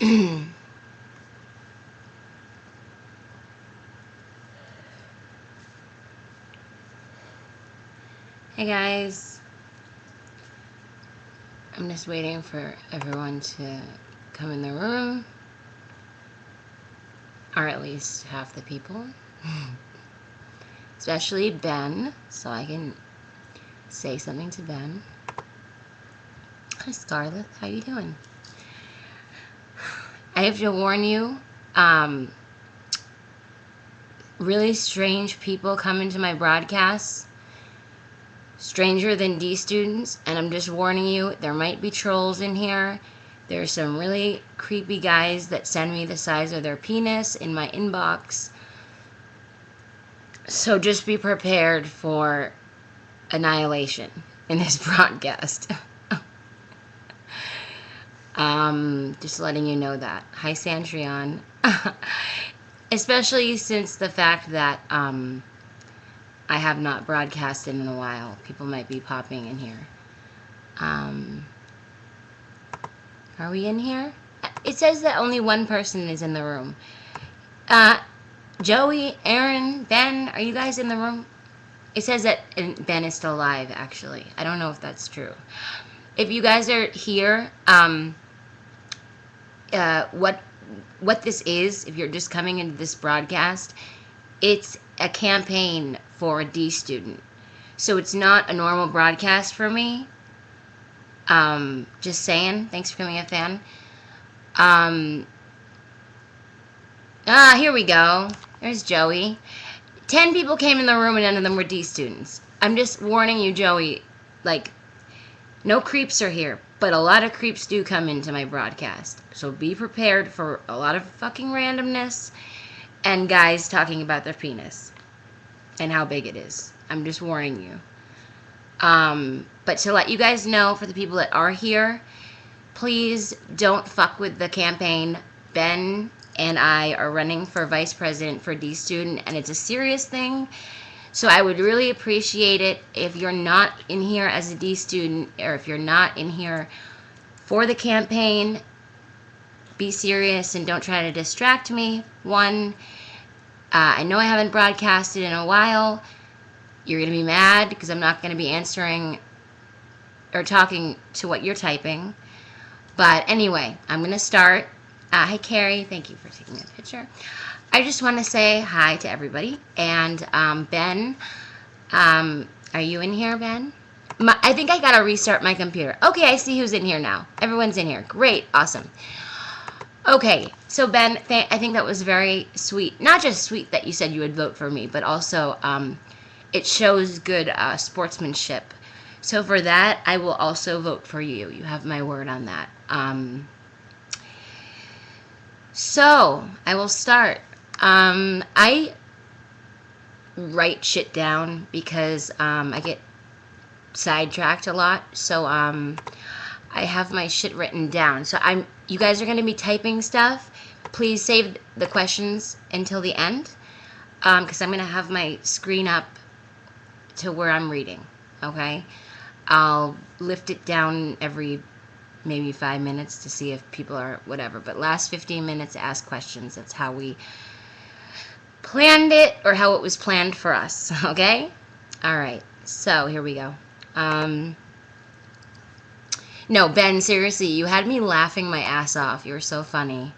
Hey guys, I'm just waiting for everyone to come in the room, or at least half the people, especially Ben, so I can say something to Ben. Hi Scarlett, how you doing? I have to warn you, really strange people come into my broadcasts, stranger than D students, and I'm just warning you, there might be trolls in here. There's some really creepy guys that send me the size of their penis in my inbox. So just be prepared for annihilation in this broadcast. Just letting you know that. Hi, Santrion. Especially since the fact that I have not broadcasted in a while. People might be popping in here. Are we in here? It says that only one person is in the room. Joey, Aaron, Ben, are you guys in the room? It says that Ben is still alive, actually. I don't know if that's true. If you guys are here, what this is, if you're just coming into this broadcast, it's a campaign for a D student. So it's not a normal broadcast for me. Just saying. Thanks for becoming a fan. Here we go. There's Joey. 10 people came in the room and none of them were D students. I'm just warning you, Joey, like, no creeps are here, but a lot of creeps do come into my broadcast. So be prepared for a lot of fucking randomness and guys talking about their penis and how big it is. I'm just warning you. But to let you guys know, for the people that are here, please don't fuck with the campaign. Ben and I are running for vice president for D student, and it's a serious thing. So I would really appreciate it if you're not in here as a D student, or if you're not in here for the campaign, be serious and don't try to distract me. One, I know I haven't broadcasted in a while. You're going to be mad because I'm not going to be answering or talking to what you're typing. But anyway, I'm going to start. Hi, Carrie. Thank you for taking a picture. I just want to say hi to everybody. And Ben, are you in here, Ben? I think I got to restart my computer. Okay, I see who's in here now. Everyone's in here. Great. Awesome. Okay, so Ben, I think that was very sweet. Not just sweet that you said you would vote for me, but also it shows good sportsmanship. So for that, I will also vote for you. You have my word on that. So I will start. I write shit down because I get sidetracked a lot. So I have my shit written down. So you guys are going to be typing stuff. Please save the questions until the end, because I'm going to have my screen up to where I'm reading. Okay, I'll lift it down every maybe 5 minutes to see if people are whatever, but last 15 minutes ask questions. That's how we planned it, or how it was planned for us. Okay, all right, so here we go. No, Ben, seriously, you had me laughing my ass off. You were so funny.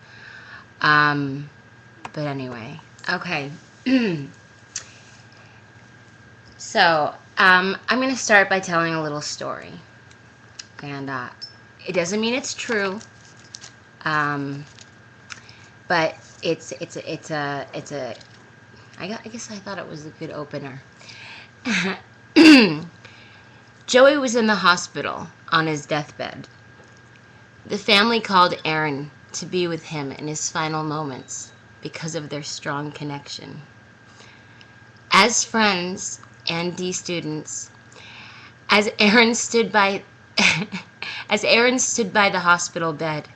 But anyway, okay. So I'm going to start by telling a little story. And it doesn't mean it's true. But it's a I guess I thought it was a good opener. Joey was in the hospital on his deathbed. The family called Aaron to be with him in his final moments because of their strong connection. As friends and D students, as Aaron stood by the hospital bed,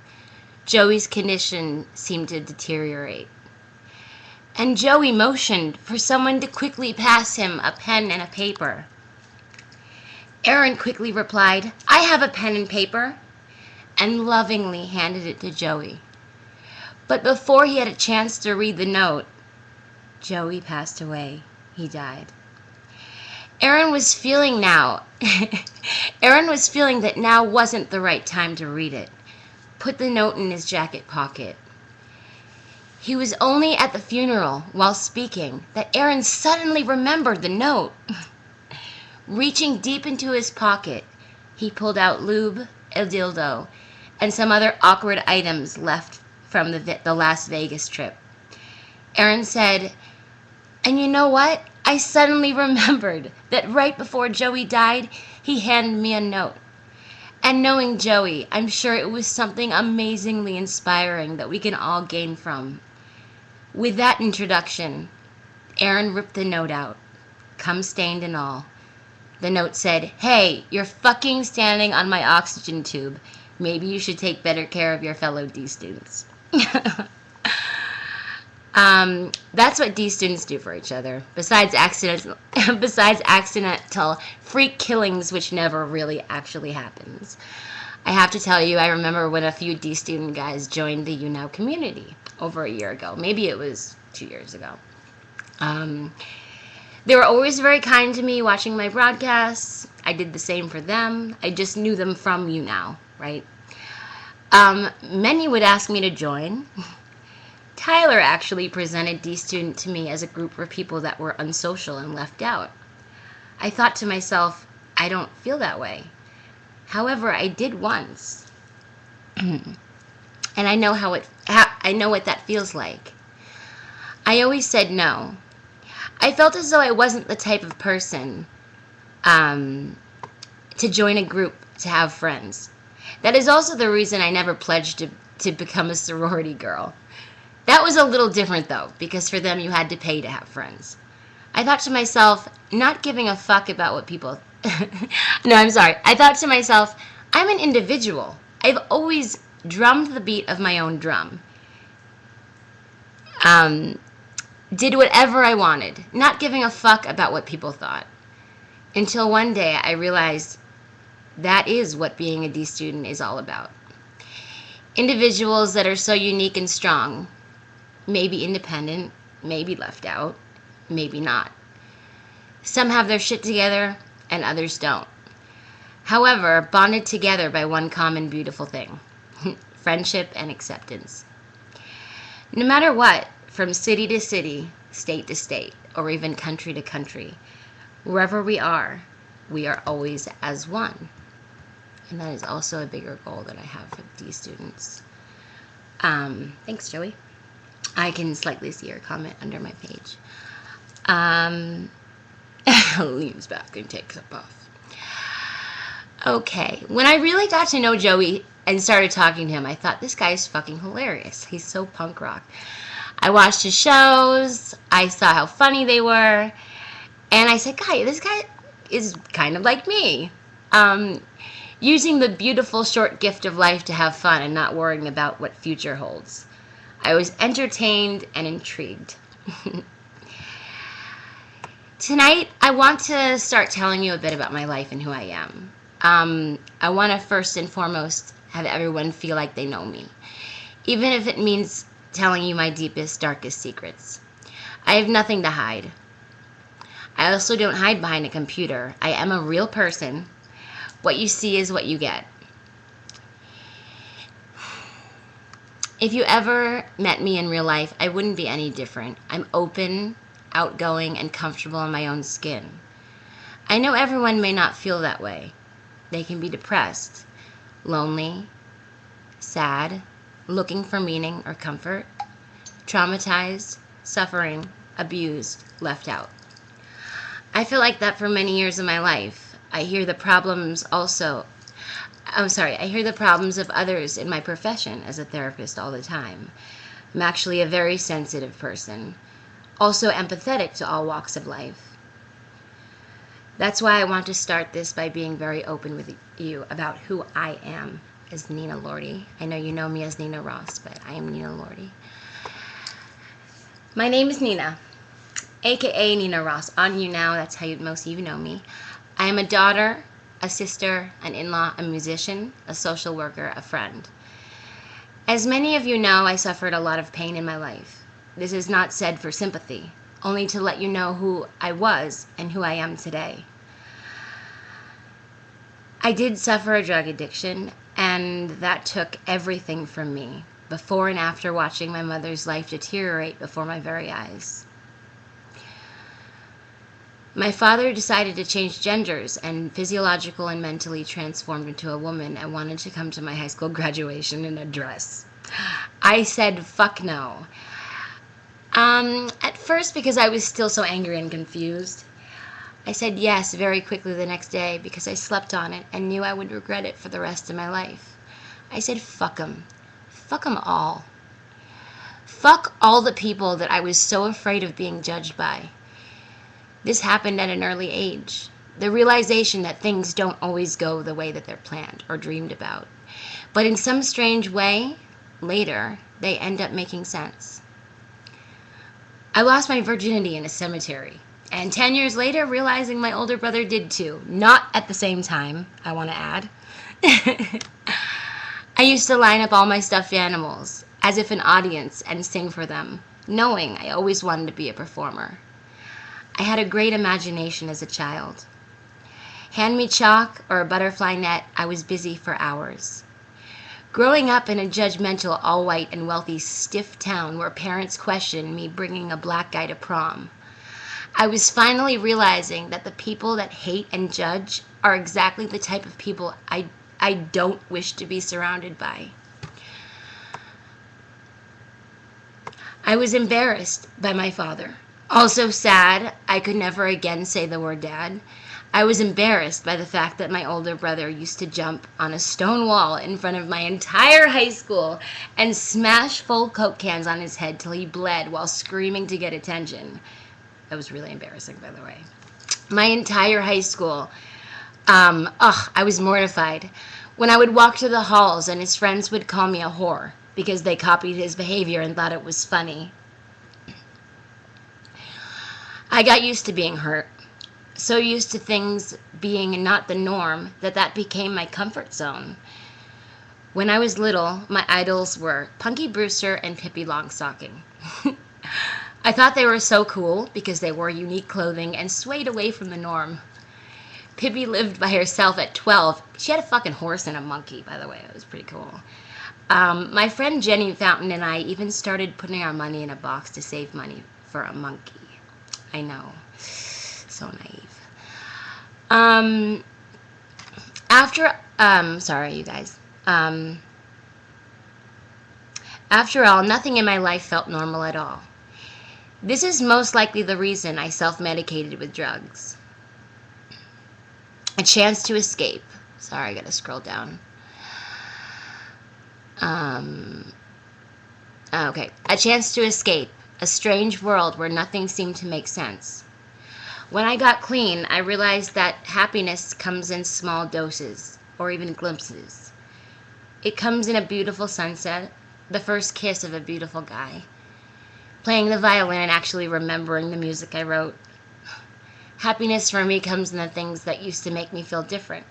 Joey's condition seemed to deteriorate. And Joey motioned for someone to quickly pass him a pen and a paper. Aaron quickly replied, "I have a pen and paper," and lovingly handed it to Joey. But before he had a chance to read the note, Joey passed away. He died. Aaron was feeling that now wasn't the right time to read it. Put the note in his jacket pocket. He was only at the funeral while speaking that Aaron suddenly remembered the note. Reaching deep into his pocket, he pulled out lube, a dildo, and some other awkward items left from the Las Vegas trip. Aaron said, "And you know what? I suddenly remembered that right before Joey died, he handed me a note. And knowing Joey, I'm sure it was something amazingly inspiring that we can all gain from." With that introduction, Aaron ripped the note out, cum stained and all. The note said, "Hey, you're fucking standing on my oxygen tube. Maybe you should take better care of your fellow D students." That's what D students do for each other, besides accidental freak killings, which never really actually happens. I have to tell you, I remember when a few D student guys joined the YouNow community over a year ago. Maybe it was 2 years ago. They were always very kind to me watching my broadcasts. I did the same for them. I just knew them from YouNow, right? Many would ask me to join. Tyler actually presented D Student to me as a group for people that were unsocial and left out. I thought to myself, I don't feel that way. However, I did once. And I know I know what that feels like. I always said no. I felt as though I wasn't the type of person to join a group to have friends. That is also the reason I never pledged to become a sorority girl. That was a little different though, because for them you had to pay to have friends. I thought to myself, not giving a fuck about what people... No, I'm sorry. I thought to myself, I'm an individual. I've always drummed the beat of my own drum. Did whatever I wanted, not giving a fuck about what people thought. Until one day I realized that is what being a D student is all about. Individuals that are so unique and strong, maybe independent, maybe left out, maybe not. Some have their shit together and others don't. However, bonded together by one common beautiful thing, friendship and acceptance. No matter what, from city to city, state to state, or even country to country, wherever we are always as one. And that is also a bigger goal that I have for D students. Thanks, Joey. I can slightly see your comment under my page. Leans back and takes a puff. Okay, when I really got to know Joey and started talking to him, I thought, this guy is fucking hilarious. He's so punk rock. I watched his shows, I saw how funny they were, and I said, this guy is kind of like me. Using the beautiful short gift of life to have fun and not worrying about what future holds. I was entertained and intrigued. Tonight, I want to start telling you a bit about my life and who I am. I want to first and foremost have everyone feel like they know me, even if it means telling you my deepest, darkest secrets. I have nothing to hide. I also don't hide behind a computer. I am a real person. What you see is what you get. If you ever met me in real life, I wouldn't be any different. I'm open, outgoing, and comfortable in my own skin. I know everyone may not feel that way. They can be depressed, lonely, sad, looking for meaning or comfort, traumatized, suffering, abused, left out. I feel like that for many years of my life. I hear the problems of others in my profession as a therapist all the time. I'm actually a very sensitive person, also empathetic to all walks of life. That's why I want to start this by being very open with you about who I am as Nina Lordi. I know you know me as Nina Ross, but I am Nina Lordi. My name is Nina, aka Nina Ross. On YouNow, that's how most of you know me. I am a daughter, a sister, an in-law, a musician, a social worker, a friend. As many of you know, I suffered a lot of pain in my life. This is not said for sympathy, only to let you know who I was and who I am today. I did suffer a drug addiction, and that took everything from me, before and after watching my mother's life deteriorate before my very eyes. My father decided to change genders and physiological and mentally transformed into a woman and wanted to come to my high school graduation in a dress. I said, fuck no. At first because I was still so angry and confused. I said yes very quickly the next day because I slept on it and knew I would regret it for the rest of my life. I said, fuck them. Fuck them all. Fuck all the people that I was so afraid of being judged by. This happened at an early age. The realization that things don't always go the way that they're planned or dreamed about. But in some strange way, later, they end up making sense. I lost my virginity in a cemetery. And 10 years later, realizing my older brother did too. Not at the same time, I want to add. I used to line up all my stuffed animals, as if an audience, and sing for them, knowing I always wanted to be a performer. I had a great imagination as a child. Hand me chalk or a butterfly net, I was busy for hours. Growing up in a judgmental, all-white and wealthy, stiff town where parents questioned me bringing a black guy to prom, I was finally realizing that the people that hate and judge are exactly the type of people I don't wish to be surrounded by. I was embarrassed by my father. Also sad, I could never again say the word dad. I was embarrassed by the fact that my older brother used to jump on a stone wall in front of my entire high school and smash full Coke cans on his head till he bled while screaming to get attention. That was really embarrassing, by the way. My entire high school, I was mortified. When I would walk to the halls and his friends would call me a whore because they copied his behavior and thought it was funny. I got used to being hurt. So used to things being not the norm that became my comfort zone. When I was little, my idols were Punky Brewster and Pippi Longstocking. I thought they were so cool because they wore unique clothing and swayed away from the norm. Pippi lived by herself at 12. She had a fucking horse and a monkey, by the way. It was pretty cool. My friend Jenny Fountain and I even started putting our money in a box to save money for a monkey. I know. So naive. Sorry, you guys. After all, nothing in my life felt normal at all. This is most likely the reason I self-medicated with drugs. A chance to escape. Sorry, I gotta scroll down. Okay. A chance to escape. A strange world where nothing seemed to make sense. When I got clean, I realized that happiness comes in small doses, or even glimpses. It comes in a beautiful sunset, the first kiss of a beautiful guy, playing the violin and actually remembering the music I wrote. Happiness for me comes in the things that used to make me feel different.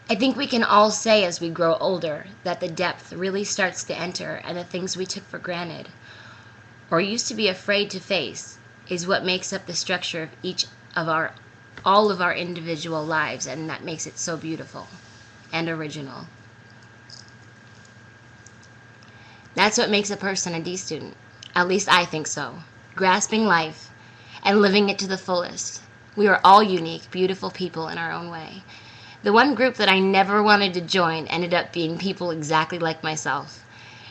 I think we can all say as we grow older that the depth really starts to enter, and the things we took for granted, or used to be afraid to face, is what makes up the structure of all of our individual lives, and that makes it so beautiful and original. That's what makes a person a D student. At least I think so. Grasping life and living it to the fullest. We are all unique, beautiful people in our own way. The one group that I never wanted to join ended up being people exactly like myself.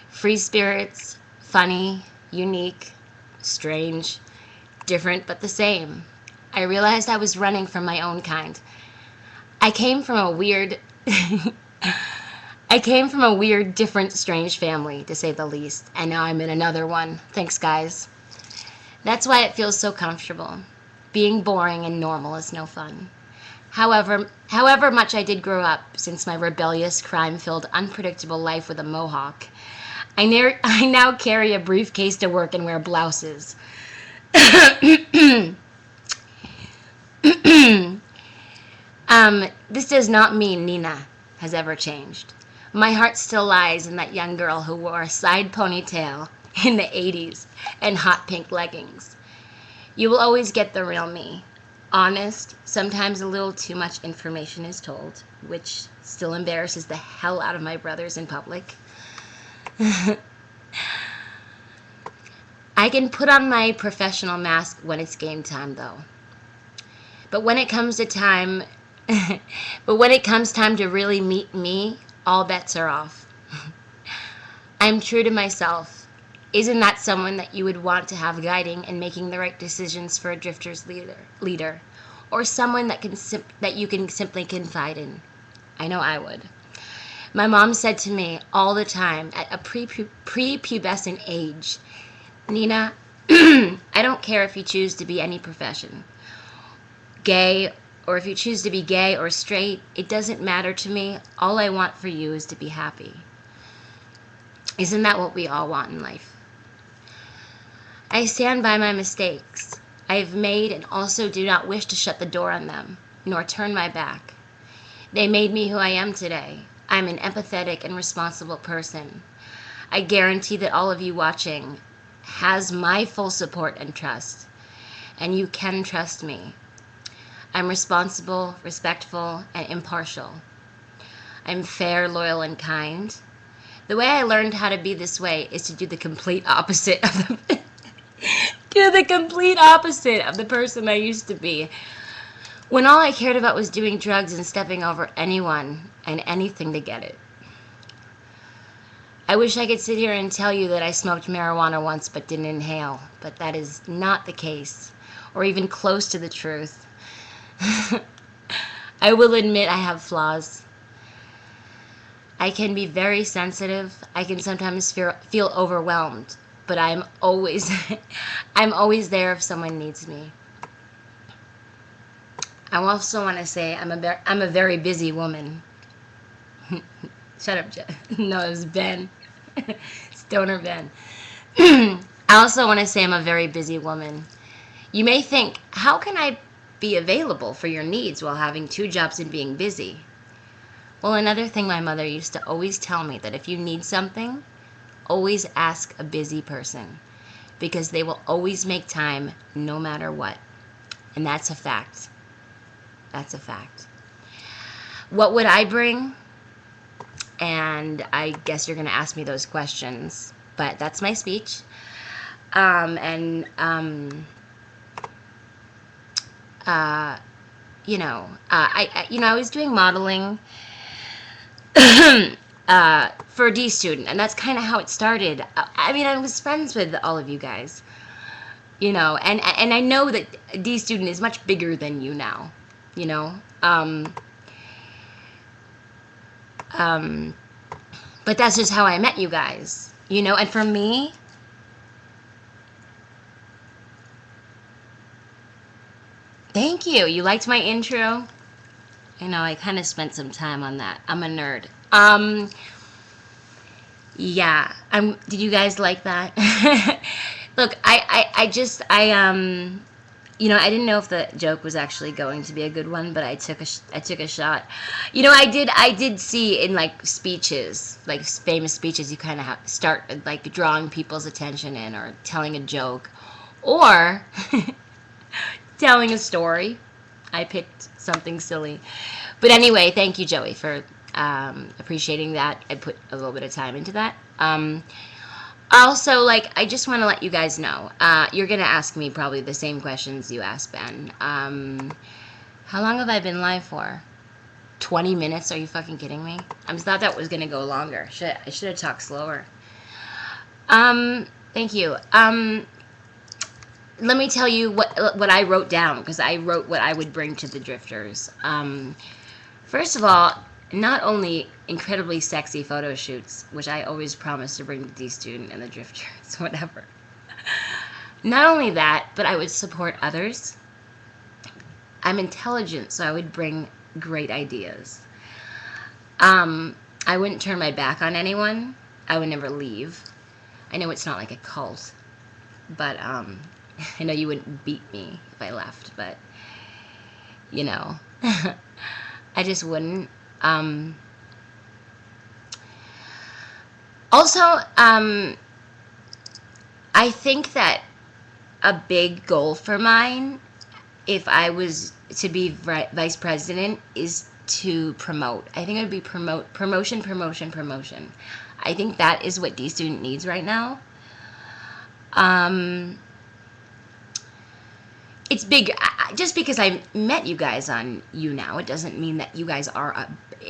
Free spirits, funny, unique, strange, different but the same. I realized I was running from my own kind. I came from a weird, different, strange family, to say the least, and now I'm in another one. Thanks, guys. That's why it feels so comfortable. Being boring and normal is no fun. However much I did grow up since my rebellious, crime-filled, unpredictable life with a mohawk, I now carry a briefcase to work and wear blouses. This does not mean Nina has ever changed. My heart still lies in that young girl who wore a side ponytail in the 80s and hot pink leggings. You will always get the real me. Honest, sometimes a little too much information is told, which still embarrasses the hell out of my brothers in public. I can put on my professional mask when it's game time, though. But when it comes to time, but when it comes time to really meet me, all bets are off. I'm true to myself. Isn't that someone that you would want to have guiding and making the right decisions for a drifter's leader, or someone that you can simply confide in? I know I would. My mom said to me all the time at a prepubescent age, Nina, I don't care if you choose to be any profession, gay, or if you choose to be gay or straight, it doesn't matter to me. All I want for you is to be happy. Isn't that what we all want in life? I stand by my mistakes I have made and also do not wish to shut the door on them, nor turn my back. They made me who I am today. I'm an empathetic and responsible person. I guarantee that all of you watching has my full support and trust, and you can trust me. I'm responsible, respectful, and impartial. I'm fair, loyal, and kind. The way I learned how to be this way is to do the complete opposite of the person I used to be, when all I cared about was doing drugs and stepping over anyone and anything to get it. I wish I could sit here and tell you that I smoked marijuana once but didn't inhale, but that is not the case, or even close to the truth. I will admit I have flaws. I can be very sensitive. I can sometimes feel overwhelmed, but I'm always there if someone needs me. I also want to say I'm a very busy woman. Shut up, Jeff. No, it was Ben. Stoner Ben. I also want to say I'm a very busy woman. You may think, how can I be available for your needs while having 2 jobs and being busy? Well, another thing my mother used to always tell me, that if you need something, always ask a busy person, because they will always make time no matter what. And that's a fact. That's a fact. What would I bring? And I guess you're going to ask me those questions, but that's my speech. I was doing modeling for a D student, and that's kind of how it started. I was friends with all of you guys, and I know that D student is much bigger than you now, but that's just how I met you guys, and for me, thank you. You liked my intro? I kind of spent some time on that. I'm a nerd. Yeah. Did you guys like that? Look, I didn't know if the joke was actually going to be a good one, but I took a shot. I did see in like speeches, like famous speeches, you kind of start like drawing people's attention in, or telling a joke, or telling a story. I picked something silly. But anyway, thank you, Joey, for appreciating that. I put a little bit of time into that. Also, I just want to let you guys know, you're going to ask me probably the same questions you asked Ben. How long have I been live for? 20 minutes? Are you fucking kidding me? I thought that was going to go longer. I should have talked slower. Thank you. Let me tell you what I wrote down, because I wrote what I would bring to the drifters. First of all, not only incredibly sexy photo shoots, which I always promise to bring the D student and the drifters, whatever. Not only that, but I would support others. I'm intelligent, so I would bring great ideas. I wouldn't turn my back on anyone. I would never leave. I know it's not like a cult, but I know you wouldn't beat me if I left, but I just wouldn't. Also, I think that a big goal for mine, if I was to be vice president, is to promote. I think it would be promotion, promotion, promotion. I think that is what D student needs right now. Um, it's big. Just because I met you guys on YouNow, it doesn't mean that you guys are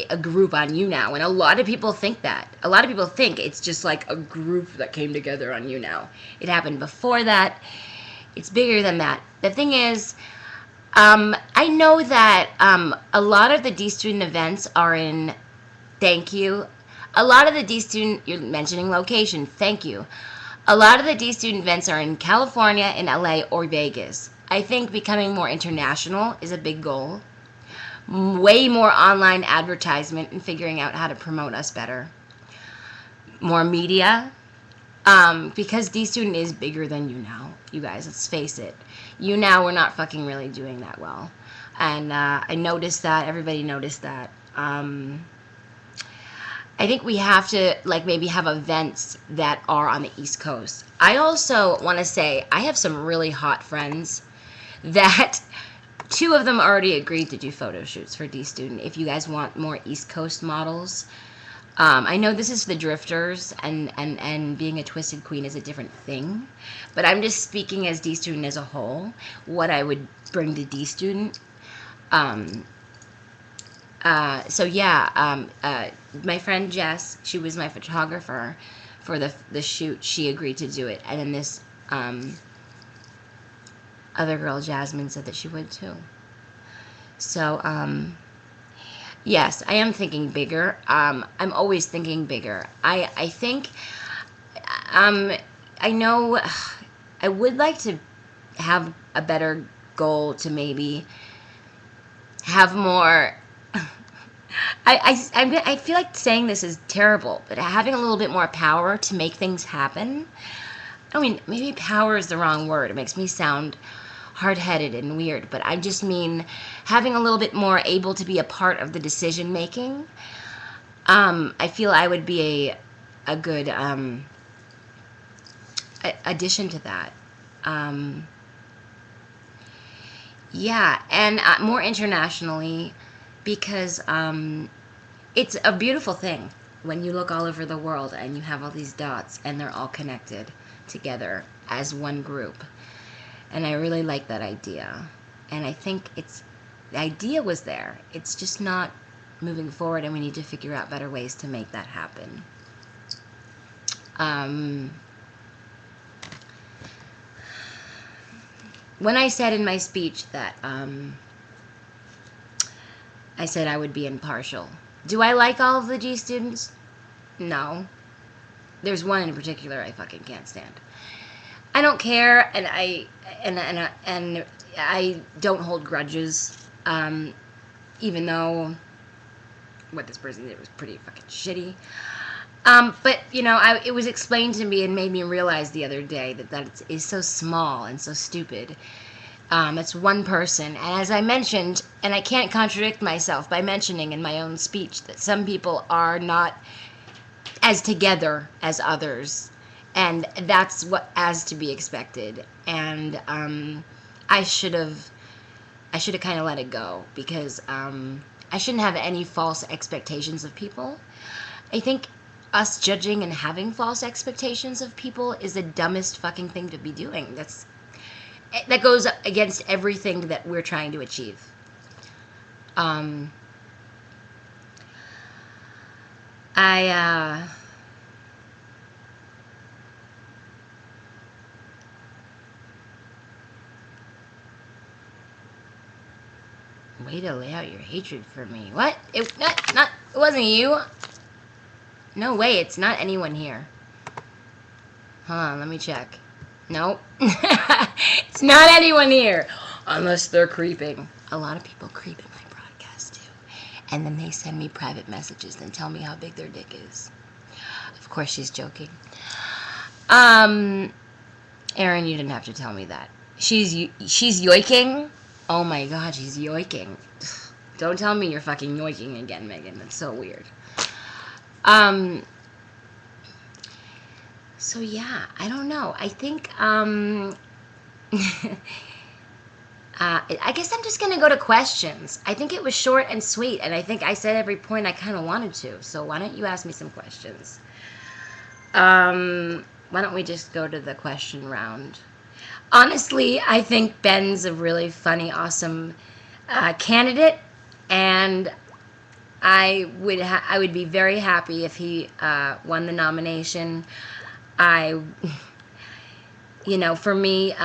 a group on YouNow. And a lot of people think that. A lot of people think it's just like a group that came together on YouNow. It happened before that. It's bigger than that. The thing is, I know that a lot of the D student events are in. Thank you. A lot of the D student, you're mentioning location. Thank you. A lot of the D student events are in California, in LA, or Vegas. I think becoming more international is a big goal. Way more online advertisement and figuring out how to promote us better. More media. Because D student is bigger than YouNow. You guys, let's face it. YouNow, we're not fucking really doing that well. And I noticed that. Everybody noticed that. I think we have to like maybe have events that are on the East Coast. I also want to say I have some really hot friends that two of them already agreed to do photo shoots for D Student. If you guys want more East Coast models, I know this is the drifters, and being a twisted queen is a different thing, but I'm just speaking as D Student as a whole. What I would bring to D Student. So yeah, my friend Jess, she was my photographer for the shoot. She agreed to do it, and then this other girl, Jasmine, said that she would too. So yes, I am thinking bigger. I'm always thinking bigger. I think I know I would like to have a better goal to maybe have more. I feel like saying this is terrible, but having a little bit more power to make things happen. I mean, maybe power is the wrong word. It makes me sound hard-headed and weird, but I just mean having a little bit more able to be a part of the decision making. I feel I would be a good addition to that. Yeah, and more internationally, because it's a beautiful thing when you look all over the world and you have all these dots and they're all connected together as one group. And I really like that idea. And I think the idea was there. It's just not moving forward, and we need to figure out better ways to make that happen. When I said in my speech that I said I would be impartial. Do I like all of the G students? No. There's one in particular I fucking can't stand. I don't care, and I don't hold grudges. Even though what this person did was pretty fucking shitty. But you know, it was explained to me and made me realize the other day that is so small and so stupid. It's one person, and as I mentioned, and I can't contradict myself by mentioning in my own speech that some people are not as together as others, and that's what as to be expected. And I should have kind of let it go, because I shouldn't have any false expectations of people. I think us judging and having false expectations of people is the dumbest fucking thing to be doing. That goes against everything that we're trying to achieve. Way to lay out your hatred for me. What? It wasn't you. No way, it's not anyone here. Hold on, let me check. Nope. It's not anyone here. Unless they're creeping. A lot of people creep in my broadcast too. And then they send me private messages and tell me how big their dick is. Of course she's joking. Erin, you didn't have to tell me that. She's yoiking? Oh my god, she's yoiking. Don't tell me you're fucking yoiking again, Megan. That's so weird. So yeah, I don't know. I think I guess I'm just gonna go to questions. I think it was short and sweet, and I think I said every point I kind of wanted to. So why don't you ask me some questions? Why don't we just go to the question round? Honestly, I think Ben's a really funny, awesome candidate, and I would be very happy if he won the nomination. I, for me,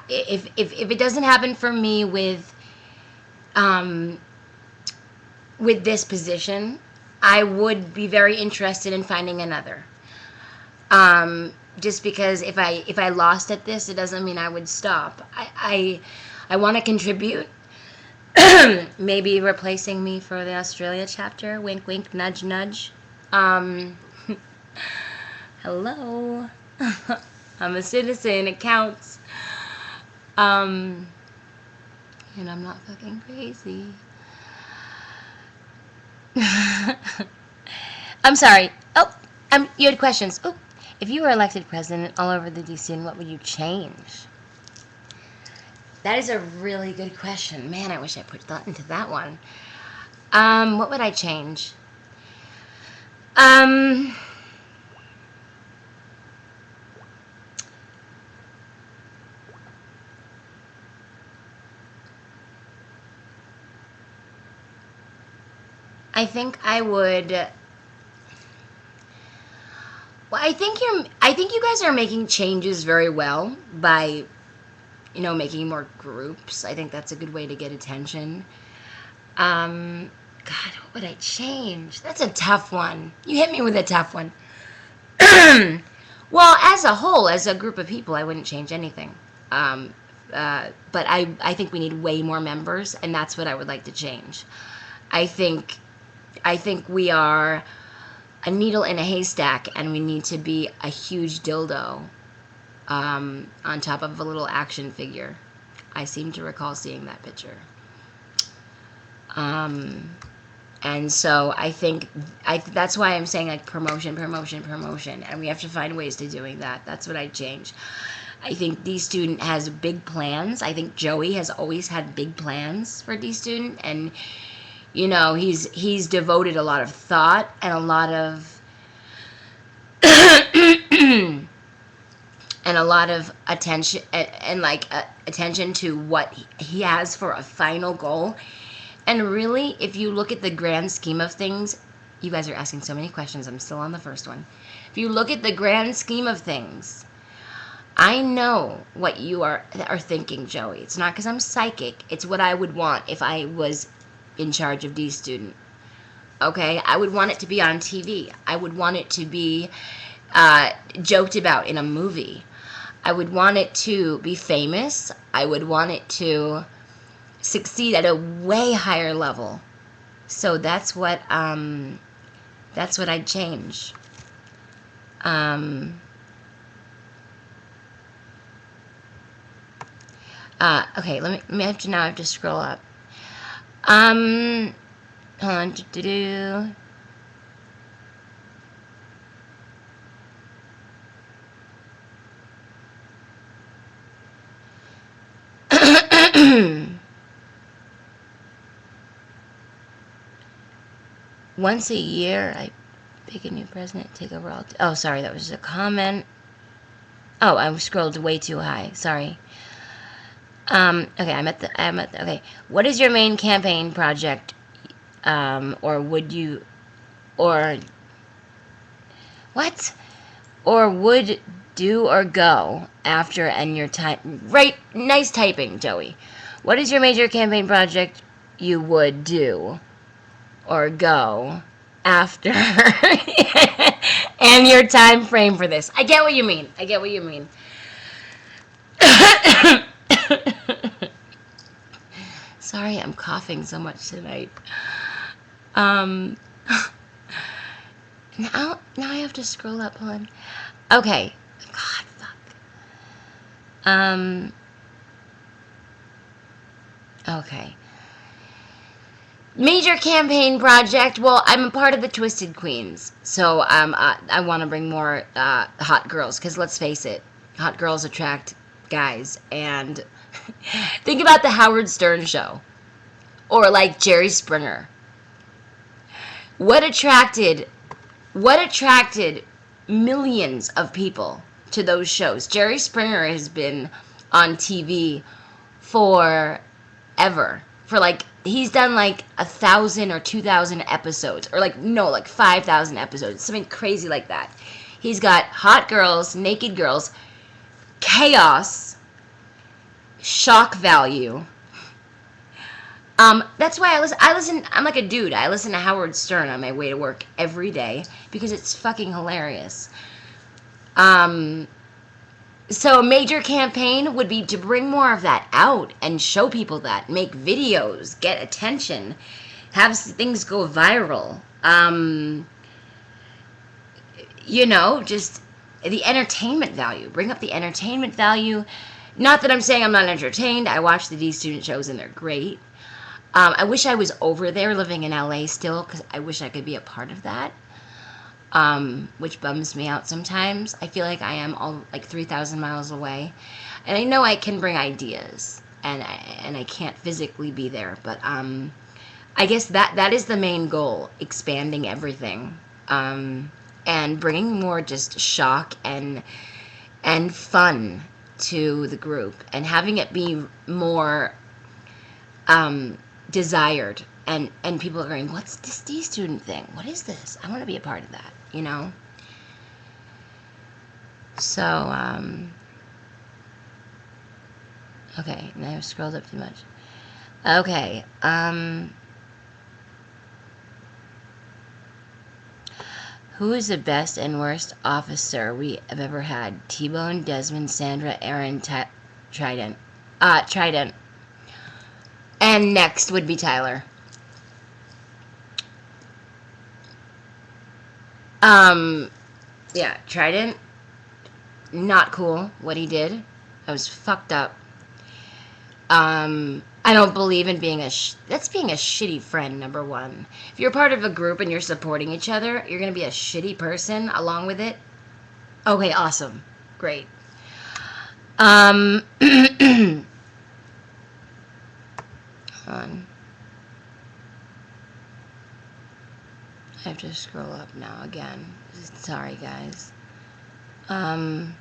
if it doesn't happen for me um, with this position, I would be very interested in finding another. Just because if I lost at this, it doesn't mean I would stop. I want to contribute. Maybe replacing me for the Australia chapter. Wink, wink, nudge, nudge. Um, hello. I'm a citizen. It counts. And I'm not fucking crazy. I'm sorry. Oh, you had questions. Oh, if you were elected president all over the DC, what would you change? That is a really good question. Man, I wish I put thought into that one. What would I change? I think I would. Well, I think you guys are making changes very well by, making more groups. I think that's a good way to get attention. God, what would I change? That's a tough one. You hit me with a tough one. Well, as a whole, as a group of people, I wouldn't change anything. But I think we need way more members, and that's what I would like to change. I think we are a needle in a haystack, and we need to be a huge dildo on top of a little action figure. I seem to recall seeing that picture. And so I think that's why I'm saying like promotion, and we have to find ways to doing that. That's what I'd change. I think D Student has big plans. I think Joey has always had big plans for D Student, and he's devoted a lot of thought and a lot of and a lot of attention and attention to what he has for a final goal. And really, if you look at the grand scheme of things, you guys are asking so many questions. I'm still on the first one. If you look at the grand scheme of things, I know what you are thinking, Joey. It's not because I'm psychic. It's what I would want if I was in charge of D Student. Okay? I would want it to be on TV. I would want it to be joked about in a movie. I would want it to be famous. I would want it to succeed at a way higher level. So that's what I'd change. Okay, let me have to now. I have to scroll up. Hold on. Once a year, I pick a new president, take over all. Oh, sorry, that was just a comment. Oh, I scrolled way too high. Sorry. Okay, okay. What is your main campaign project? Or would you, or what? Or would do or go after and your time? Right, nice typing, Joey. What is your major campaign project you would do or go after and your time frame for this? I get what you mean. Sorry, I'm coughing so much tonight. Now I have to scroll up. Hold on. Okay. God, fuck. Okay. Major campaign project. Well, I'm a part of the Twisted Queens, so I want to bring more hot girls. Because let's face it, hot girls attract guys. And think about the Howard Stern show, or like Jerry Springer. What attracted millions of people to those shows? Jerry Springer has been on TV forever. For like, he's done like 1,000 or 2,000 episodes, or like, no, like 5,000 episodes, something crazy like that. He's got hot girls, naked girls, chaos, shock value. That's why I listen, I'm like a dude. I listen to Howard Stern on my way to work every day because it's fucking hilarious. So a major campaign would be to bring more of that out and show people that, make videos, get attention, have things go viral. Just the entertainment value. Bring up the entertainment value. Not that I'm saying I'm not entertained. I watch the D student shows and they're great. I wish I was over there living in LA still, because I wish I could be a part of that, which bums me out sometimes. I feel like I am all like 3,000 miles away, and I know I can bring ideas, and I can't physically be there, but I guess that is the main goal, expanding everything, and bringing more just shock and fun to the group, and having it be more desired, and people are going, what's this D student thing? What is this? I want to be a part of that, So, okay, now I've scrolled up too much. Okay, who is the best and worst officer we have ever had? T-Bone, Desmond, Sandra, Aaron, Trident. Trident. And next would be Tyler. Yeah, Trident, not cool what he did. I was fucked up. I don't believe in being that's being a shitty friend, number one. If you're part of a group and you're supporting each other, you're gonna be a shitty person along with it. Okay, awesome. Great. On. I have to scroll up now again. Sorry, guys. I'm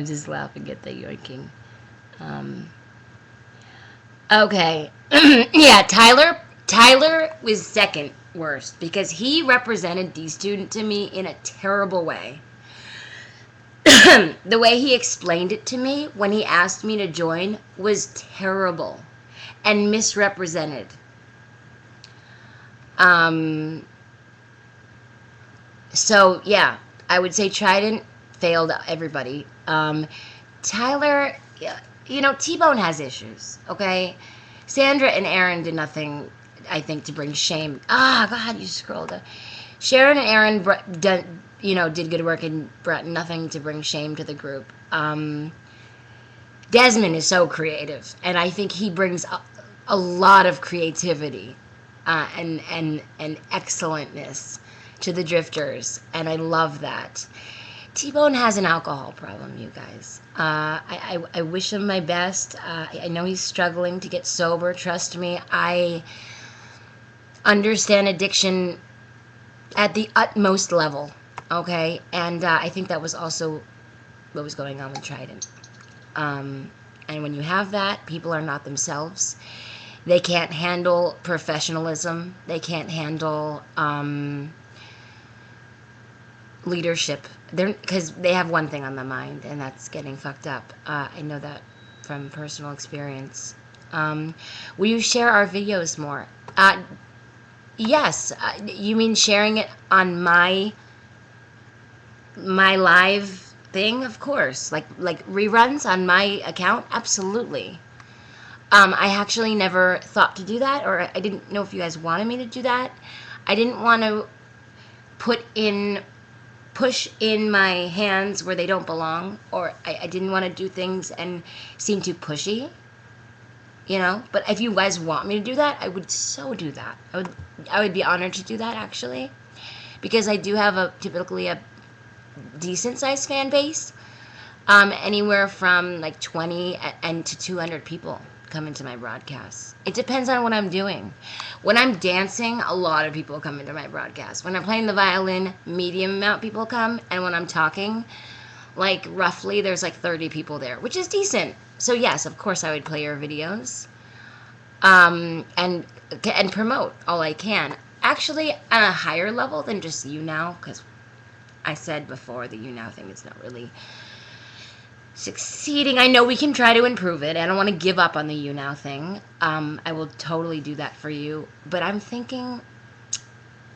just laughing at the yoinking. Okay. Yeah, Tyler was second worst because he represented D student to me in a terrible way. The way he explained it to me when he asked me to join was terrible and misrepresented. So yeah, I would say Trident failed everybody. Tyler, T-Bone has issues, okay? Sandra and Aaron did nothing, I think, to bring shame. God, you scrolled up. Sharon and Aaron did good work and brought nothing to bring shame to the group. Desmond is so creative, and I think he brings a lot of creativity and excellentness to the Drifters, and I love that. T-Bone has an alcohol problem, you guys. I wish him my best. I know he's struggling to get sober. Trust me, I understand addiction at the utmost level, okay? And I think that was also what was going on with Trident. And when you have that, people are not themselves. They can't handle professionalism. They can't handle leadership. Because they have one thing on their mind, and that's getting fucked up. I know that from personal experience. Will you share our videos more? Yes. You mean sharing it on my live thing? Of course. Like reruns on my account? Absolutely. I actually never thought to do that, or I didn't know if you guys wanted me to do that. I didn't want to push in my hands where they don't belong, or I didn't want to do things and seem too pushy, you know. But if you guys want me to do that, I would so do that. I would be honored to do that, actually, because I do have typically a decent sized fan base. Anywhere from like 20 and to 200 people come into my broadcasts. It depends on what I'm doing. When I'm dancing, a lot of people come into my broadcast. When I'm playing the violin, medium amount of people come. And when I'm talking, like roughly there's like 30 people there, which is decent. So yes, of course I would play your videos, and promote all I can. Actually, on a higher level than just YouNow, because I said before the YouNow thing is not really succeeding. I know we can try to improve it. I don't want to give up on the YouNow thing. I will totally do that for you. But I'm thinking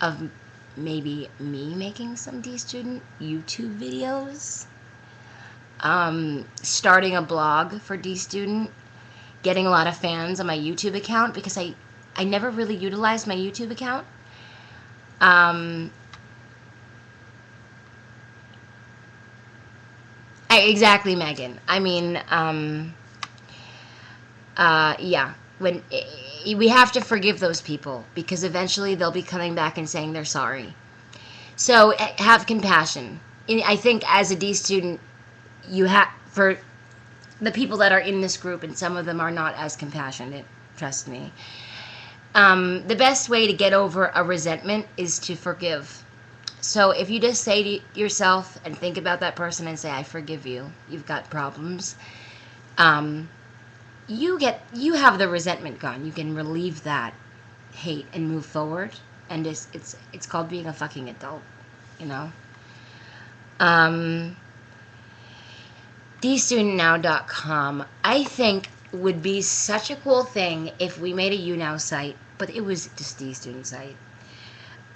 of maybe me making some D-Student YouTube videos. Starting a blog for D-Student. Getting a lot of fans on my YouTube account, because I never really utilized my YouTube account. Exactly, Megan. I mean, yeah. When we have to forgive those people, because eventually they'll be coming back and saying they're sorry. So have compassion. I think as a D student, you have, for the people that are in this group, and some of them are not as compassionate. Trust me. The best way to get over a resentment is to forgive. So if you just say to yourself and think about that person and say, I forgive you, you've got problems, you have the resentment gone. You can relieve that hate and move forward. And it's called being a fucking adult, you know. DStudentNow.com, I think, would be such a cool thing if we made a YouNow site, but it was just D-Student site.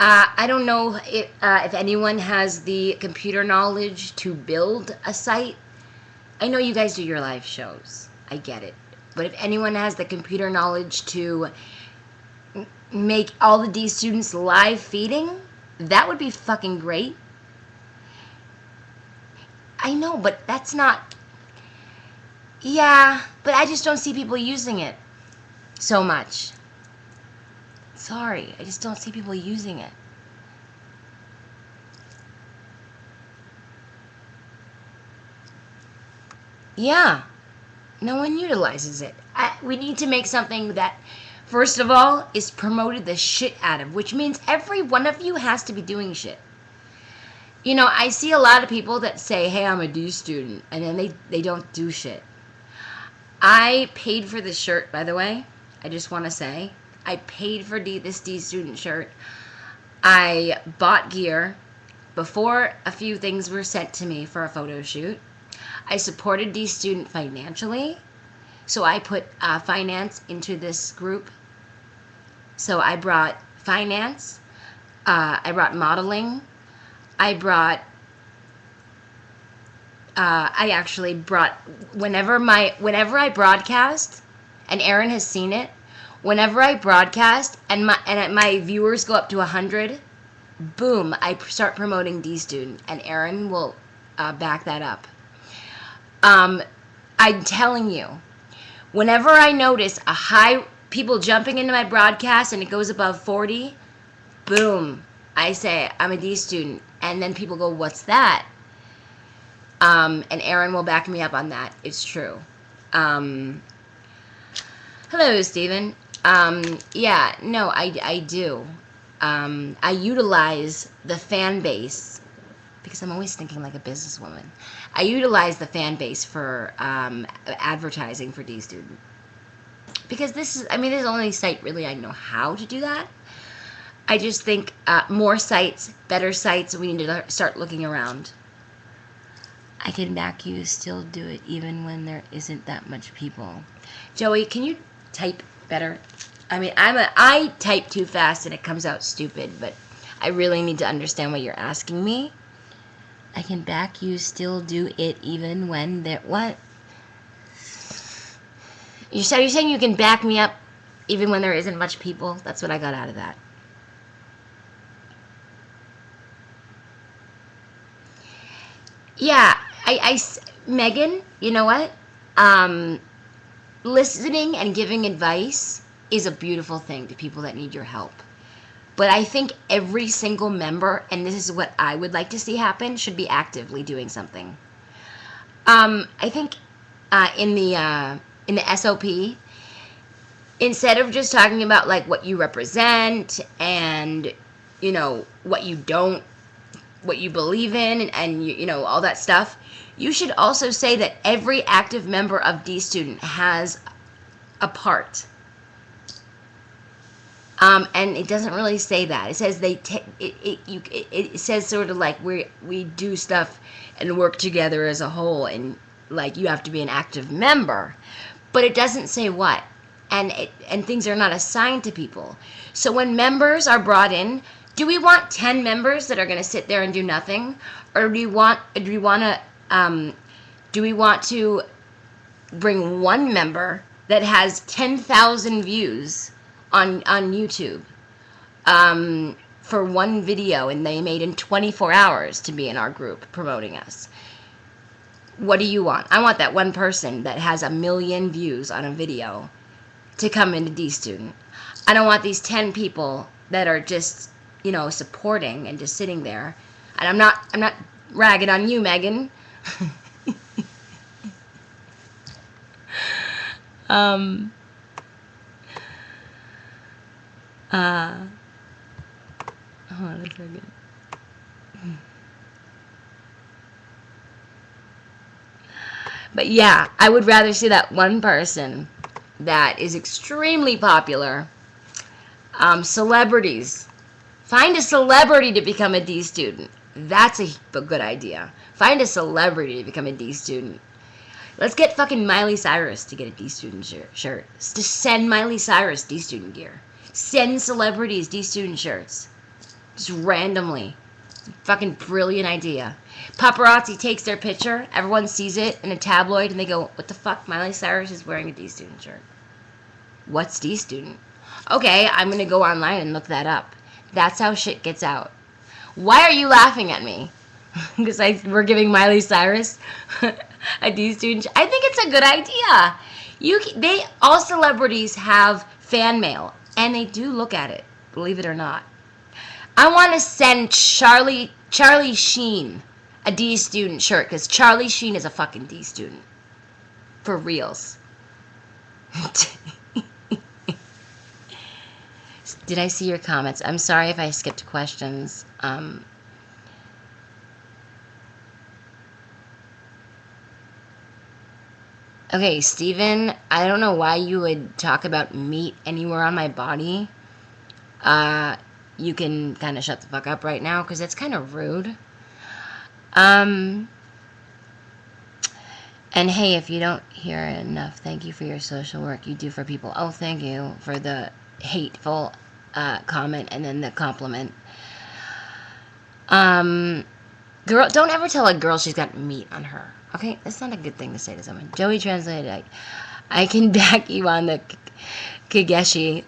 I don't know if anyone has the computer knowledge to build a site. I know you guys do your live shows. I get it. But if anyone has the computer knowledge to make all the D students live feeding, that would be fucking great. I know, but that's not... Yeah, but I just don't see people using it so much. Sorry, I just don't see people using it. Yeah, no one utilizes it. We need to make something that, first of all, is promoted the shit out of, which means every one of you has to be doing shit. You know, I see a lot of people that say, hey, I'm a D student, and then they don't do shit. I paid for this shirt, by the way. I just want to say, I paid for this D student shirt. I bought gear before a few things were sent to me for a photo shoot. I supported D student financially, so I put finance into this group. So I brought finance, I brought modeling, I actually brought, whenever I broadcast, and Erin has seen it, whenever I broadcast and my viewers go up to 100, boom, I start promoting D-Student, and Erin will back that up. I'm telling you, whenever I notice a high people jumping into my broadcast and it goes above 40, boom, I say I'm a D-Student, and then people go, what's that? And Erin will back me up on that. It's true. Hello, Stephen. Yeah, no, I do. I utilize the fan base, because I'm always thinking like a businesswoman. I utilize the fan base for advertising for D-Student. Because this is the only site really I know how to do that. I just think more sites, better sites, we need to start looking around. I can back you, still do it even when there isn't that much people. Joey, can you type better? I type too fast and it comes out stupid, but I really need to understand what you're asking me. I can back you, still do it even when there... What? You're saying you can back me up even when there isn't much people? That's what I got out of that. Yeah, Megan, you know what? Listening and giving advice is a beautiful thing to people that need your help. But I think every single member, and this is what I would like to see happen, should be actively doing something. I think in the SOP, instead of just talking about like what you represent and what you don't, what you believe in, and you know all that stuff, you should also say that every active member of D Student has a part. And it doesn't really say that. It says it says sort of like we do stuff and work together as a whole, and like you have to be an active member, but it doesn't say what. And things are not assigned to people. So when members are brought in, do we want 10 members that are going to sit there and do nothing, or do we want to bring one member that has 10,000 views on YouTube for one video, and they made in 24 hours to be in our group promoting us? What do you want? I want that one person that has 1 million views on a video to come into D Student. I don't want these 10 people that are just supporting and just sitting there. And I'm not ragging on you, Megan. Hold on a second. But yeah, I would rather see that one person that is extremely popular. Celebrities. Find a celebrity to become a D student. That's a good idea. Find a celebrity to become a D student. Let's get fucking Miley Cyrus to get a D student shirt. Just send Miley Cyrus D student gear. Send celebrities D student shirts. Just randomly. Fucking brilliant idea. Paparazzi takes their picture, everyone sees it in a tabloid, and they go, what the fuck? Miley Cyrus is wearing a D student shirt. What's D student? Okay, I'm gonna go online and look that up. That's how shit gets out. Why are you laughing at me? Because we're giving Miley Cyrus a D student. I think it's a good idea. All celebrities have fan mail, and they do look at it, believe it or not. I want to send Charlie Sheen a D student shirt, because Charlie Sheen is a fucking D student. For reals. Did I see your comments? I'm sorry if I skipped questions. Okay, Steven, I don't know why you would talk about meat anywhere on my body. You can kind of shut the fuck up right now, because it's kind of rude. And hey, if you don't hear enough, thank you for your social work you do for people. Oh, thank you for the hateful comment and then the compliment. Girl, don't ever tell a girl she's got meat on her. Okay, that's not a good thing to say to someone. Joey translated, I can back you on the Kageshi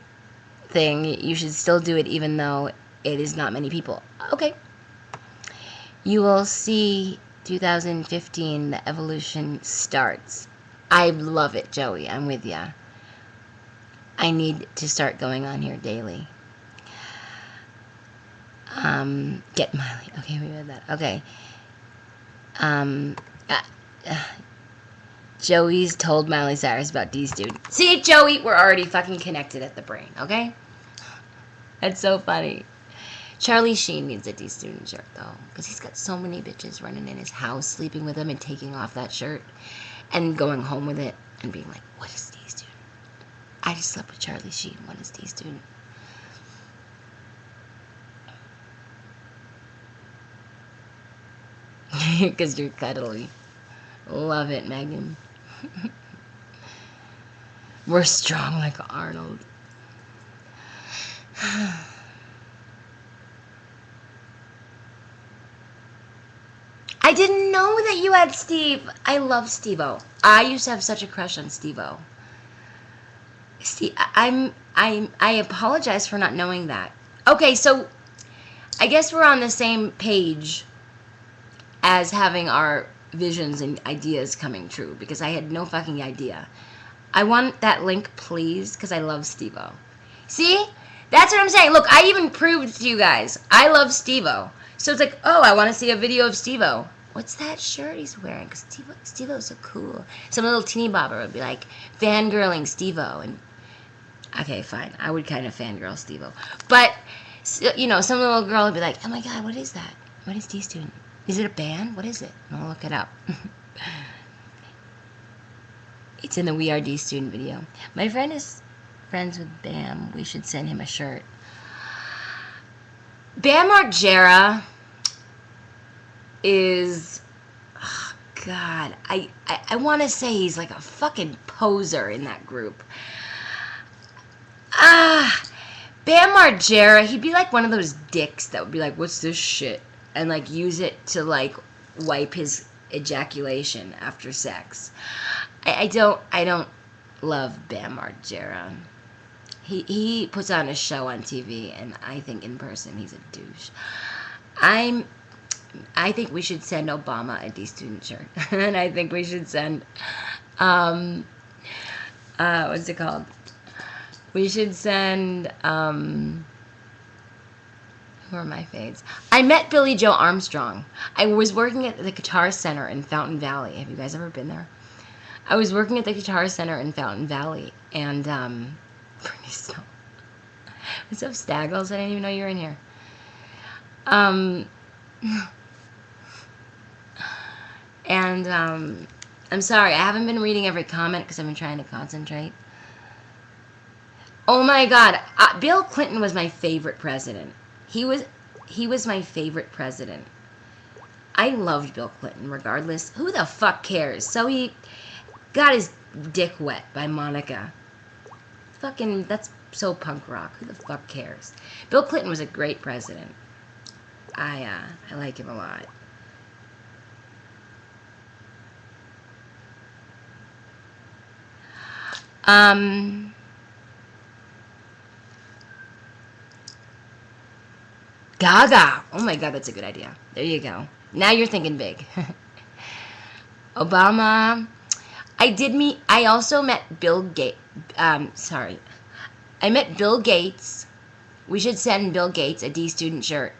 thing. You should still do it even though it is not many people. Okay. You will see 2015, the evolution starts. I love it, Joey. I'm with ya. I need to start going on here daily. Get Miley. Okay, we read that. Okay. Joey's told Miley Cyrus about D student. See, Joey, we're already fucking connected at the brain, okay? That's so funny. Charlie Sheen needs a D student shirt, though, because he's got so many bitches running in his house, sleeping with him and taking off that shirt and going home with it and being like, what is D student? I just slept with Charlie Sheen. What is D student? Because you're cuddly. Love it, Megan. We're strong like Arnold. I didn't know that you had Steve. I love Steve-O. I used to have such a crush on Steve-O. See, I apologize for not knowing that. Okay, so I guess we're on the same page as having our visions and ideas coming true, because I had no fucking idea. I want that link, please, because I love Steve-O. See? That's what I'm saying. Look, I even proved to you guys. I love Steve-O. So it's like, oh, I want to see a video of Steve-O. What's that shirt he's wearing? Because Steve-O's so cool. Some little teeny bobber would be like, fangirling Steve-O. And okay, fine. I would kind of fangirl Steve-O. But, you know, some little girl would be like, oh my God, what is that? What is D-Student? Is it a band? What is it? I'll look it up. It's in the We Are D-Student video. My friend is friends with Bam. We should send him a shirt. Bam Margera is... Oh, God. I want to say he's like a fucking poser in that group. Bam Margera, he'd be like one of those dicks that would be like, what's this shit? And like use it to like wipe his ejaculation after sex. I don't love Bam Margera. He puts on a show on TV, and I think in person he's a douche. I think we should send Obama a D-Student shirt. And I think we should send what's it called? We should send who are my faves? I met Billie Joe Armstrong. I was working at the Guitar Center in Fountain Valley. Have you guys ever been there? I was working at the Guitar Center in Fountain Valley, and Brittany Snow. What's up, Staggles? I didn't even know you were in here. And I'm sorry, I haven't been reading every comment because I've been trying to concentrate. Oh my God, Bill Clinton was my favorite president. He was my favorite president. I loved Bill Clinton, regardless. Who the fuck cares? So he got his dick wet by Monica. Fucking, that's so punk rock. Who the fuck cares? Bill Clinton was a great president. I like him a lot. Gaga. Oh my God, that's a good idea. There you go. Now you're thinking big. Obama. I also met Bill Gates. I met Bill Gates. We should send Bill Gates a D-Student shirt.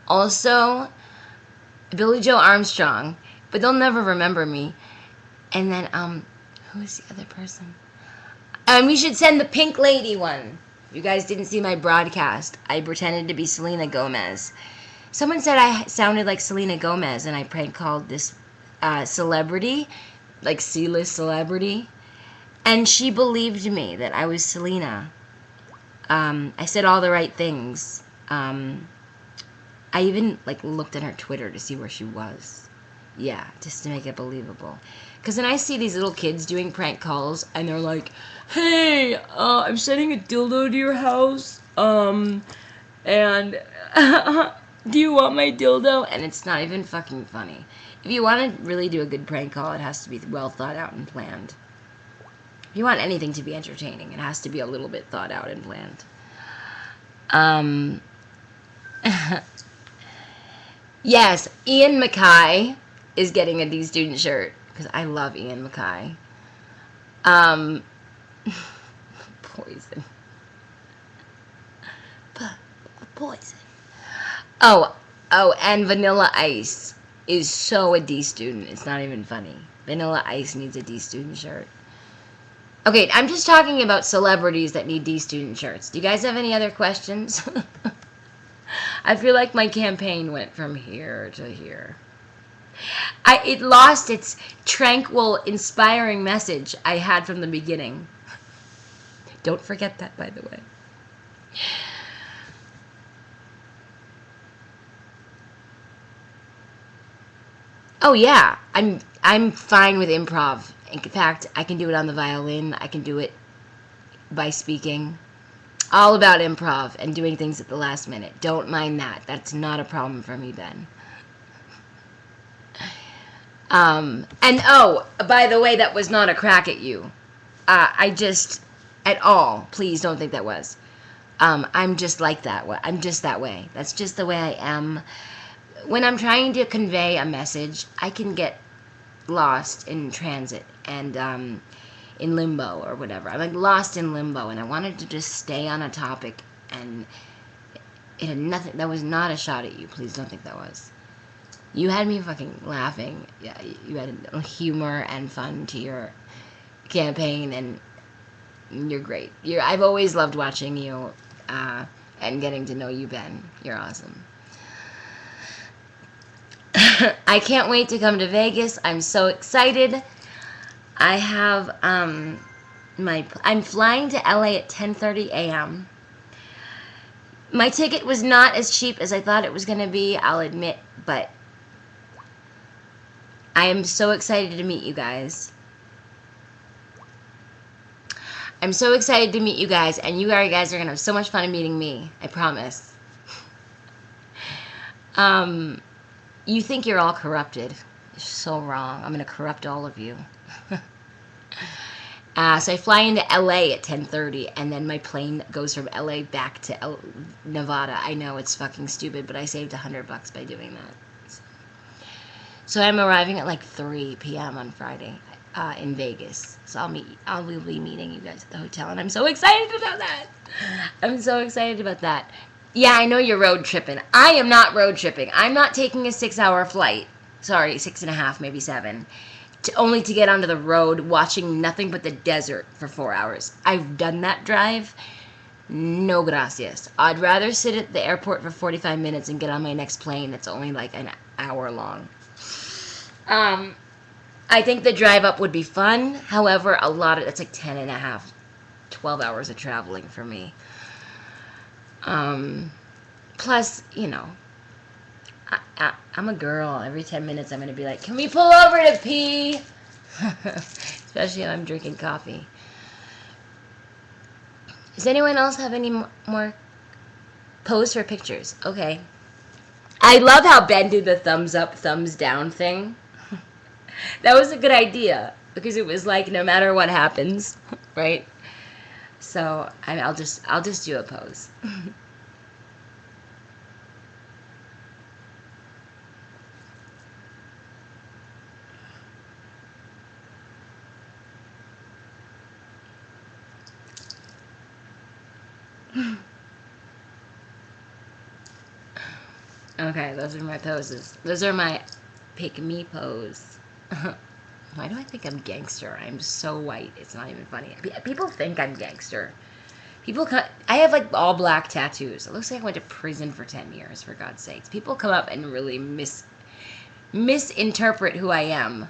Also, Billie Joe Armstrong. But they'll never remember me. And then, who is the other person? We should send the Pink Lady one. You guys didn't see my broadcast. I pretended to be Selena Gomez. Someone said I sounded like Selena Gomez, and I prank called this celebrity, like C-list celebrity, and she believed me that I was Selena. I said all the right things. I even like looked at her Twitter to see where she was. Yeah, just to make it believable. Because then I see these little kids doing prank calls, and they're like, hey, I'm sending a dildo to your house, and do you want my dildo? And it's not even fucking funny. If you want to really do a good prank call, it has to be well thought out and planned. If you want anything to be entertaining, it has to be a little bit thought out and planned. Yes, Ian MacKaye is getting a D-Student shirt, because I love Ian MacKaye. Poison. Poison. Oh, and Vanilla Ice is so a D-Student. It's not even funny. Vanilla Ice needs a D-Student shirt. Okay, I'm just talking about celebrities that need D-Student shirts. Do you guys have any other questions? I feel like my campaign went from here to here. It lost its tranquil, inspiring message I had from the beginning. Don't forget that, by the way. Oh yeah, I'm fine with improv. In fact, I can do it on the violin. I can do it by speaking. All about improv and doing things at the last minute. Don't mind that. That's not a problem for me, Ben. And oh, by the way, that was not a crack at you. I just at all. Please don't think that was. I'm just like that. I'm just that way. That's just the way I am. When I'm trying to convey a message, I can get lost in transit and in limbo or whatever. I'm like lost in limbo, and I wanted to just stay on a topic, and it had nothing. That was not a shot at you. Please don't think that was. You had me fucking laughing. Yeah, you had humor and fun to your campaign, and you're great. I've always loved watching you and getting to know you, Ben. You're awesome. I can't wait to come to Vegas. I'm so excited. I have I'm flying to LA at 10:30 a.m. My ticket was not as cheap as I thought it was going to be, I'll admit, but I am so excited to meet you guys. I'm so excited to meet you guys, and you guys are going to have so much fun meeting me. I promise. You think you're all corrupted. You're so wrong. I'm going to corrupt all of you. So I fly into LA at 10:30, and then my plane goes from LA back to Nevada. I know it's fucking stupid, but I saved $100 by doing that. So I'm arriving at like 3 p.m. on Friday in Vegas. So I'll be meeting you guys at the hotel, and I'm so excited about that. I'm so excited about that. Yeah, I know you're road tripping. I am not road tripping. I'm not taking a 6-hour flight. Sorry, 6.5, maybe 7. Only to get onto the road watching nothing but the desert for 4 hours. I've done that drive. No gracias. I'd rather sit at the airport for 45 minutes and get on my next plane that's only like an hour long. I think the drive up would be fun. However, it's like 10.5, 12 hours of traveling for me. Plus, I'm a girl. Every 10 minutes I'm going to be like, can we pull over to pee? Especially if I'm drinking coffee. Does anyone else have any more pose for pictures? Okay. I love how Ben did the thumbs up, thumbs down thing. That was a good idea, because it was like no matter what happens, right? So I'll just do a pose. Okay, those are my poses. Those are my pick me pose. Why do I think I'm gangster? I'm so white. It's not even funny. People think I'm gangster. I have like all black tattoos. It looks like I went to prison for 10 years, for God's sakes. People come up and really misinterpret who I am.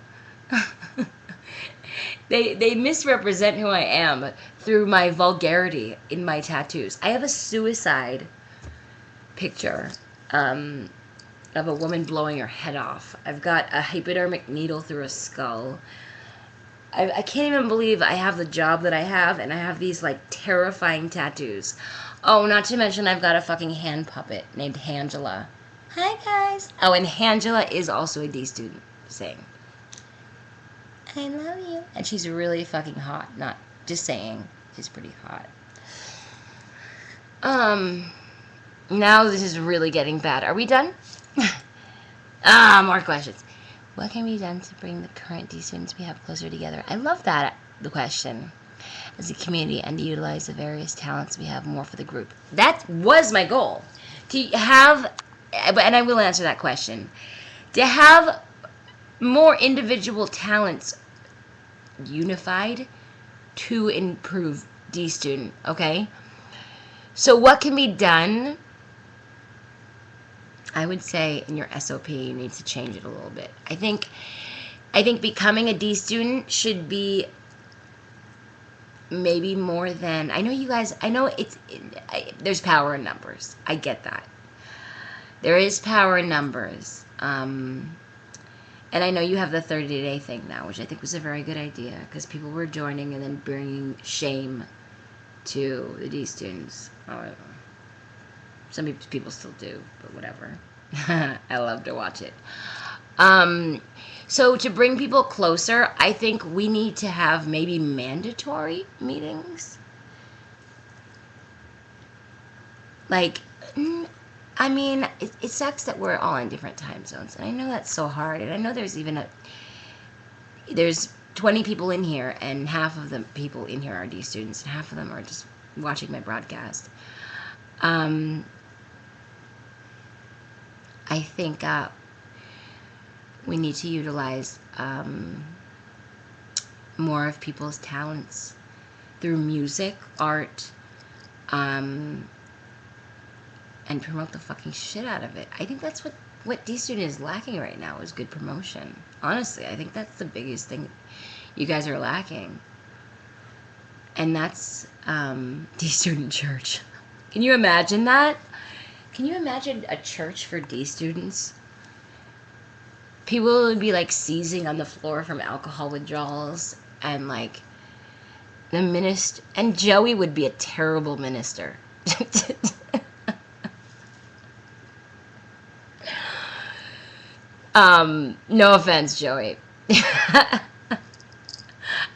They misrepresent who I am through my vulgarity in my tattoos. I have a suicide picture of a woman blowing her head off. I've got a hypodermic needle through a skull. I can't even believe I have the job that I have, and I have these like terrifying tattoos. Oh, not to mention I've got a fucking hand puppet named Hangela. Hi guys. Oh, and Hangela is also a D student. Saying, I love you. And she's really fucking hot. Not just saying. She's pretty hot. Now this is really getting bad. Are we done? More questions. What can be done to bring the current D students we have closer together? I love that, the question. As a community, and to utilize the various talents we have more for the group. That was my goal. To have, and I will answer that question, to have more individual talents unified to improve D student, okay? So what can be done? I would say in your SOP you need to change it a little bit. I think becoming a D student should be maybe more than, I know there's power in numbers. I get that. There is power in numbers. And I know you have the 30-day thing now, which I think was a very good idea, because people were joining and then bringing shame to the D students. Some people still do, but whatever. I love to watch it. So to bring people closer, I think we need to have maybe mandatory meetings. Like, I mean, it sucks that we're all in different time zones, and I know that's so hard, and I know there's 20 people in here, and half of the people in here are D students, and half of them are just watching my broadcast. I think we need to utilize more of people's talents through music, art, and promote the fucking shit out of it. I think that's what D Student is lacking right now, is good promotion. Honestly, I think that's the biggest thing you guys are lacking. And that's D Student Church. Can you imagine that? Can you imagine a church for D students? People would be like seizing on the floor from alcohol withdrawals, and like the minister, and Joey would be a terrible minister. No offense, Joey. I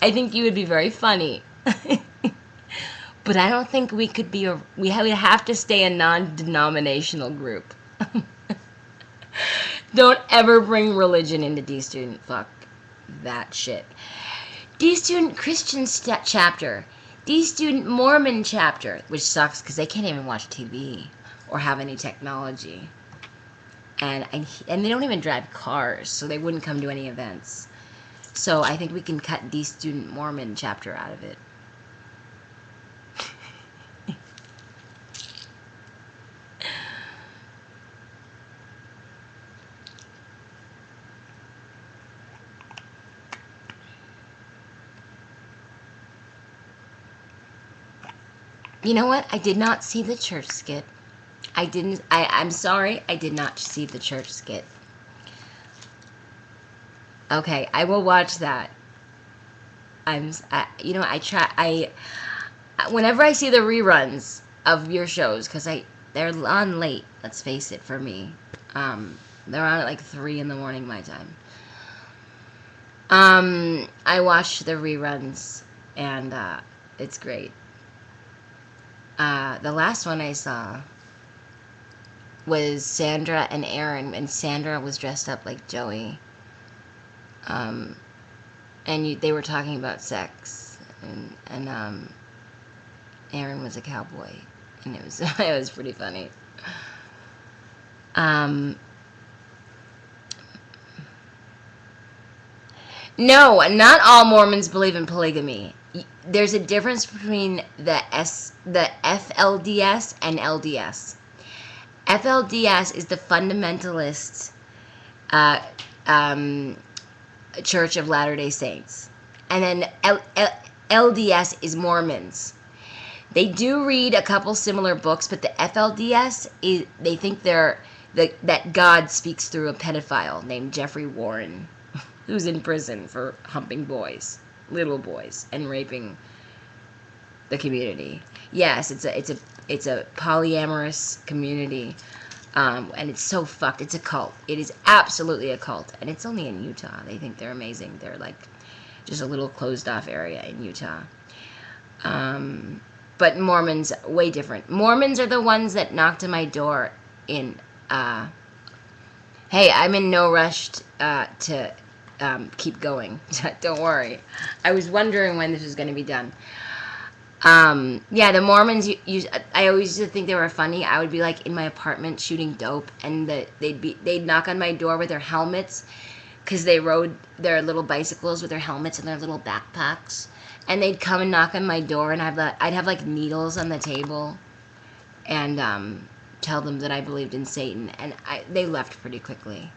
think you would be very funny. But I don't think we could be we would have to stay a non-denominational group. Don't ever bring religion into D Student. Fuck that shit. D Student Christian chapter. D Student Mormon chapter. Which sucks because they can't even watch TV or have any technology. And they don't even drive cars, so they wouldn't come to any events. So I think we can cut D Student Mormon chapter out of it. You know what? I did not see the church skit. I'm sorry, I did not see the church skit. Okay, I will watch that. Whenever I see the reruns of your shows, because they're on late, let's face it, for me. They're on at like 3 in the morning my time. I watch the reruns, and it's great. The last one I saw was Sandra and Aaron, and Sandra was dressed up like Joey. And they were talking about sex, and Aaron was a cowboy, and it was it was pretty funny. No, not all Mormons believe in polygamy. There's a difference between the FLDS and LDS. FLDS is the fundamentalist Church of Latter-day Saints, and then LDS is Mormons. They do read a couple similar books, but the FLDS they think that God speaks through a pedophile named Jeffrey Warren, who's in prison for humping boys, little boys, and raping the community. Yes, it's a polyamorous community, and it's so fucked. It's a cult. It is absolutely a cult, and it's only in Utah. They think they're amazing. They're like just a little closed off area in Utah. But Mormons, way different. Mormons are the ones that knocked on my door in. Hey, I'm in no rush to keep going. Don't worry. I was wondering when this was going to be done. Yeah, the Mormons. I always used to think they were funny. I would be like in my apartment shooting dope, and they'd knock on my door with their helmets, because they rode their little bicycles with their helmets and their little backpacks, and they'd come and knock on my door, and I'd have like needles on the table, and tell them that I believed in Satan, and they left pretty quickly.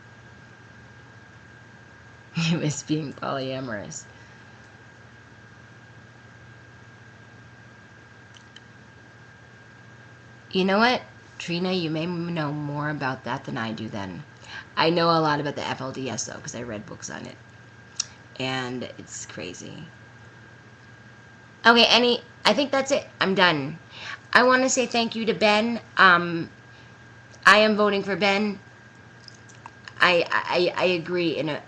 It was being polyamorous. You know what, Trina? You may know more about that than I do then. I know a lot about the FLDS, though, because I read books on it. And it's crazy. Okay, I think that's it. I'm done. I want to say thank you to Ben. I am voting for Ben. I agree in a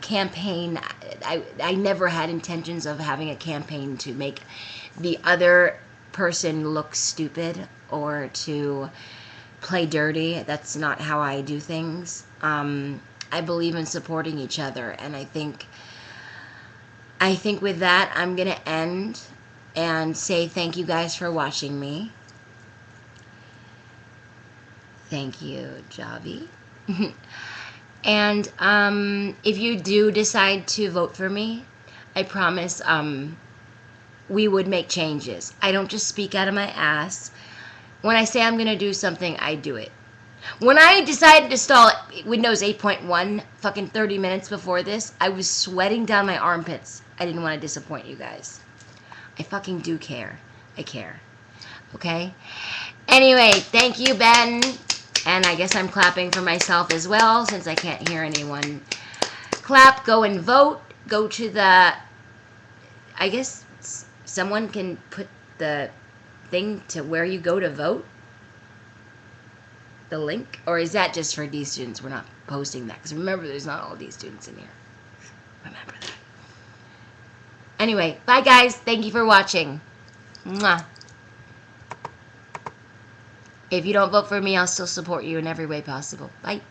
campaign. I never had intentions of having a campaign to make the other person look stupid or to play dirty. That's not how I do things. I believe in supporting each other, and I think with that, I'm going to end and say thank you guys for watching me. Thank you, Javi. And if you do decide to vote for me, I promise we would make changes. I don't just speak out of my ass. When I say I'm going to do something, I do it. When I decided to install Windows 8.1 fucking 30 minutes before this, I was sweating down my armpits. I didn't want to disappoint you guys. I fucking do care. I care. Okay? Anyway, thank you, Ben. And I guess I'm clapping for myself as well, since I can't hear anyone clap. Go and vote. Go to the... I guess someone can put the thing to where you go to vote? The link? Or is that just for D students? We're not posting that. Because remember, there's not all D students in here. Remember that. Anyway, bye guys. Thank you for watching. Mwah. If you don't vote for me, I'll still support you in every way possible. Bye.